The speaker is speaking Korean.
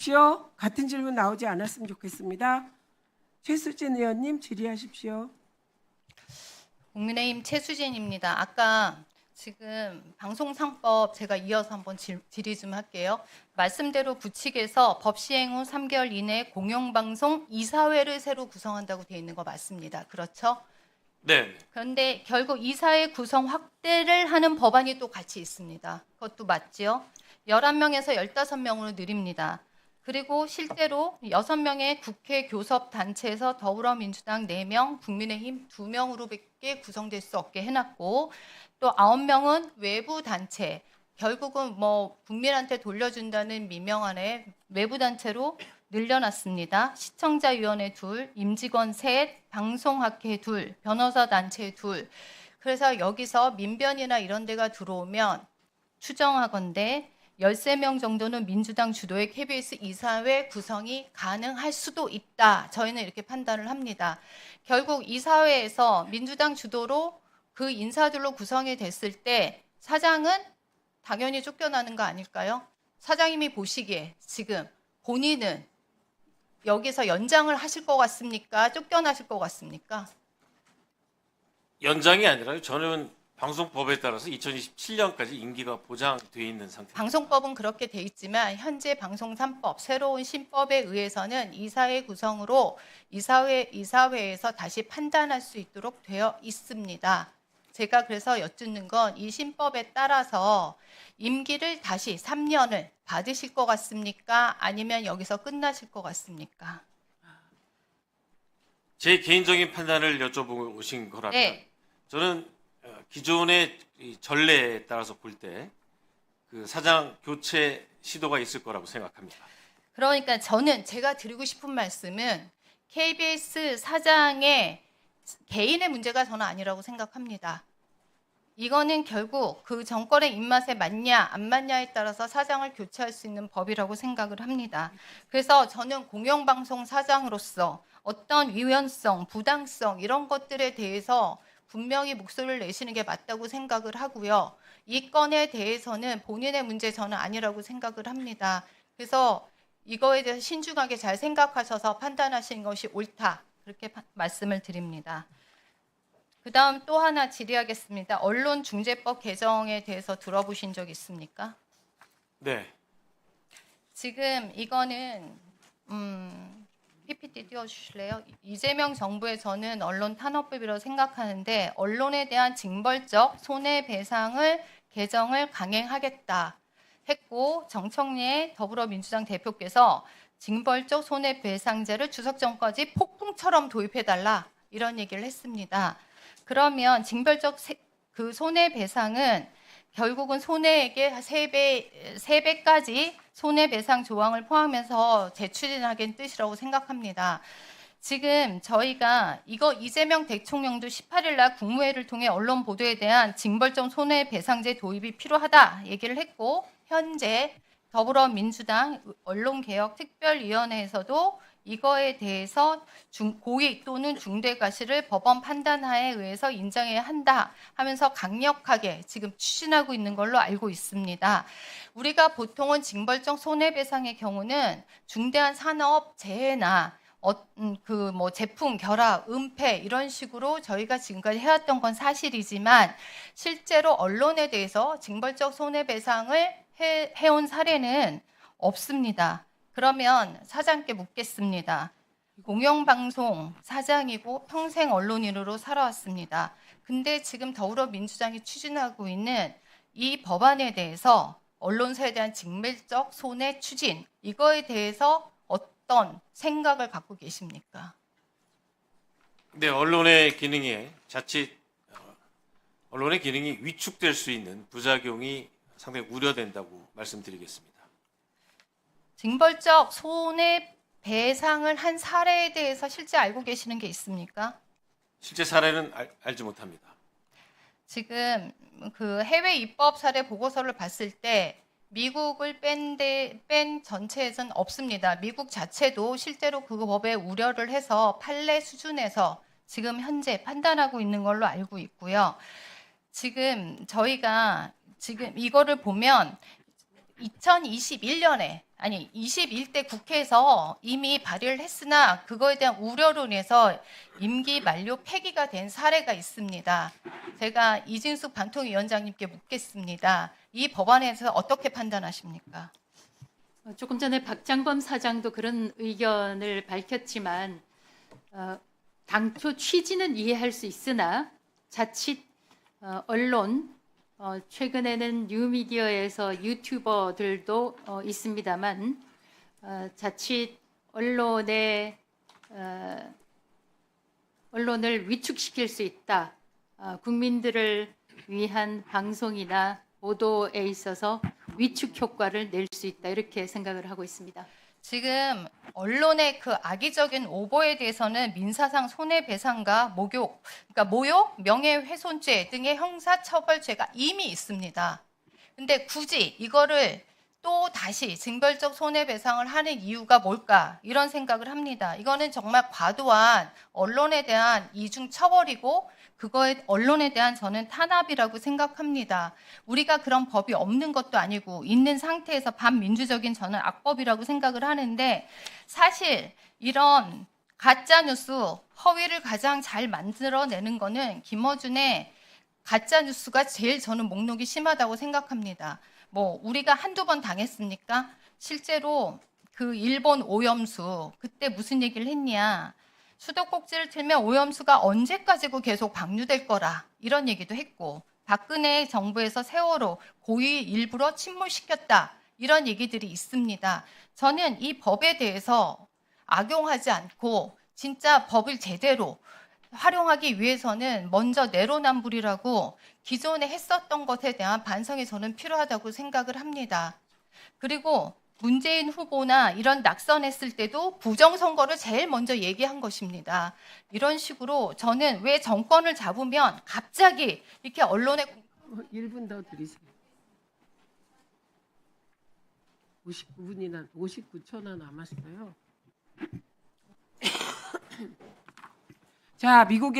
주십시오. 같은 질문 나오지 않았으면 좋겠습니다. 최수진 의원님 질의하십시오. 국민의힘 최수진입니다. 아까 지금 방송상법 제가 이어서 한번 질의 좀 할게요. 말씀대로 부칙에서 법 시행 후 3개월 이내에 공영방송 이사회를 새로 구성한다고 되어 있는 거 맞습니다. 그렇죠? 네. 그런데 결국 이사회 구성 확대를 하는 법안이 또 같이 있습니다. 그것도 맞죠? 11명에서 15명으로 늘립니다. 그리고 실제로 6명의 국회 교섭 단체에서 더불어민주당 4명, 국민의힘 2명으로밖에 구성될 수 없게 해놨고 또 9명은 외부 단체, 결국은 뭐 국민한테 돌려준다는 미명 아래 외부 단체로 늘려놨습니다. 시청자위원회 2, 임직원 3, 방송학회 2, 변호사 단체 2. 그래서 여기서 민변이나 이런 데가 들어오면 추정하건대 13명 정도는 민주당 주도의 KBS 이사회 구성이 가능할 수도 있다. 저희는 이렇게 판단을 합니다. 결국 이사회에서 민주당 주도로 그 인사들로 구성이 됐을 때 사장은 당연히 쫓겨나는 거 아닐까요? 사장님이 보시기에 지금 본인은 여기서 연장을 하실 것 같습니까? 쫓겨나실 것 같습니까? 연장이 아니라요. 저는 방송법에 따라서 2027년까지 임기가 보장되어 있는 상태입니다. 방송법은 그렇게 돼 있지만 현재 방송 3법 새로운 신법에 의해서는 이사회 구성으로 이사회에서 다시 판단할 수 있도록 되어 있습니다. 제가 그래서 여쭙는 건 이 신법에 따라서 임기를 다시 3년을 받으실 것 같습니까? 아니면 여기서 끝나실 것 같습니까? 제 개인적인 판단을 여쭤보고 오신 거라면 네. 저는 기존의 이 전례에 따라서 볼 때 그 사장 교체 시도가 있을 거라고 생각합니다. 그러니까 저는 제가 드리고 싶은 말씀은 KBS 사장의 개인의 문제가 저는 아니라고 생각합니다. 이거는 결국 그 정권의 입맛에 맞냐 안 맞냐에 따라서 사장을 교체할 수 있는 법이라고 생각을 합니다. 그래서 저는 공영방송 사장으로서 어떤 위헌성, 부당성 이런 것들에 대해서 분명히 목소리를 내시는 게 맞다고 생각을 하고요. 이 건에 대해서는 본인의 문제 저는 아니라고 생각을 합니다. 그래서 이거에 대해서 신중하게 잘 생각하셔서 판단하시는 것이 옳다. 그렇게 말씀을 드립니다. 그 다음 또 하나 질의하겠습니다. 언론중재법 개정에 대해서 들어보신 적 있습니까? 네. 지금 이거는 PPT 띄워주실래요? 이재명 정부의 저는 언론 탄압법이라고 생각하는데 언론에 대한 징벌적 손해배상을 개정을 강행하겠다 했고 정청래 더불어민주당 대표께서 징벌적 손해배상제를 추석 전까지 폭풍처럼 도입해달라 이런 얘기를 했습니다. 그러면 징벌적 그 손해배상은 결국은 손해액의 3배까지 손해배상 조항을 포함해서 재추진하겠다는 뜻이라고 생각합니다. 지금 저희가 이거 이재명 대통령도 18일 날 국무회의를 통해 언론 보도에 대한 징벌적 손해배상제 도입이 필요하다 얘기를 했고 현재 더불어민주당 언론개혁특별위원회에서도 이거에 대해서 고의 또는 중대과실을 법원 판단하에 의해서 인정해야 한다 하면서 강력하게 지금 추진하고 있는 걸로 알고 있습니다. 우리가 보통은 징벌적 손해배상의 경우는 중대한 산업재해나 그 뭐 제품 결합, 은폐 이런 식으로 저희가 지금까지 해왔던 건 사실이지만 실제로 언론에 대해서 징벌적 손해배상을 해온 사례는 없습니다. 그러면 사장께 묻겠습니다. 공영방송 사장이고 평생 언론인으로 살아왔습니다. 근데 지금 더불어민주당이 추진하고 있는 이 법안에 대해서 언론사에 대한 징벌적 손해 추진 이거에 대해서 어떤 생각을 갖고 계십니까? 네, 언론의 기능이 자칫 언론의 기능이 위축될 수 있는 부작용이 상당히 우려된다고 말씀드리겠습니다. 징벌적 손해배상을 한 사례에 대해서 실제 알고 계시는 게 있습니까? 실제 사례는 알지 못합니다. 지금 그 해외 입법 사례 보고서를 봤을 때 미국을 뺀 전체에서는 없습니다. 미국 자체도 실제로 그 법에 우려를 해서 판례 수준에서 지금 현재 판단하고 있는 걸로 알고 있고요. 지금 저희가 지금 이거를 보면 2021년에 아니 21대 국회에서 이미 발의를 했으나 그거에 대한 우려로 인해서 임기 만료 폐기가 된 사례가 있습니다. 제가 이진숙 방통위원장님께 묻겠습니다. 이 법안에 대해서 어떻게 판단하십니까? 조금 전에 박장범 사장도 그런 의견을 밝혔지만 당초 취지는 이해할 수 있으나 자칫 언론 최근에는 뉴미디어에서 유튜버들도 있습니다만 자칫 언론을 위축시킬 수 있다. 국민들을 위한 방송이나 보도에 있어서 위축 효과를 낼 수 있다. 이렇게 생각을 하고 있습니다. 지금 언론의 그 악의적인 오보에 대해서는 민사상 손해배상과 모욕, 그러니까 모욕, 명예훼손죄 등의 형사처벌죄가 이미 있습니다. 근데 굳이 이거를 또 다시 징벌적 손해배상을 하는 이유가 뭘까? 이런 생각을 합니다. 이거는 정말 과도한 언론에 대한 이중 처벌이고 그거에 언론에 대한 저는 탄압이라고 생각합니다. 우리가 그런 법이 없는 것도 아니고 있는 상태에서 반민주적인 저는 악법이라고 생각을 하는데 사실 이런 가짜 뉴스 허위를 가장 잘 만들어내는 거는 김어준의 가짜 뉴스가 제일 저는 목록이 심하다고 생각합니다. 뭐 우리가 한두 번 당했습니까? 실제로 그 일본 오염수 그때 무슨 얘기를 했냐? 수도꼭지를 틀면 오염수가 언제까지고 계속 방류될 거라 이런 얘기도 했고 박근혜 정부에서 세월호 고의 일부러 침몰시켰다 이런 얘기들이 있습니다. 저는 이 법에 대해서 악용하지 않고 진짜 법을 제대로 활용하기 위해서는 먼저 내로남불이라고 기존에 했었던 것에 대한 반성이 저는 필요하다고 생각을 합니다. 그리고 문재인 후보나 이런 낙선했을 때도 부정선거를 제일 먼저 얘기한 것입니다. 이런 식으로 저는 왜 정권을 잡으면 갑자기 이렇게 언론에 1분 더 드리세요. 59초나 남았어요. 자, 미국의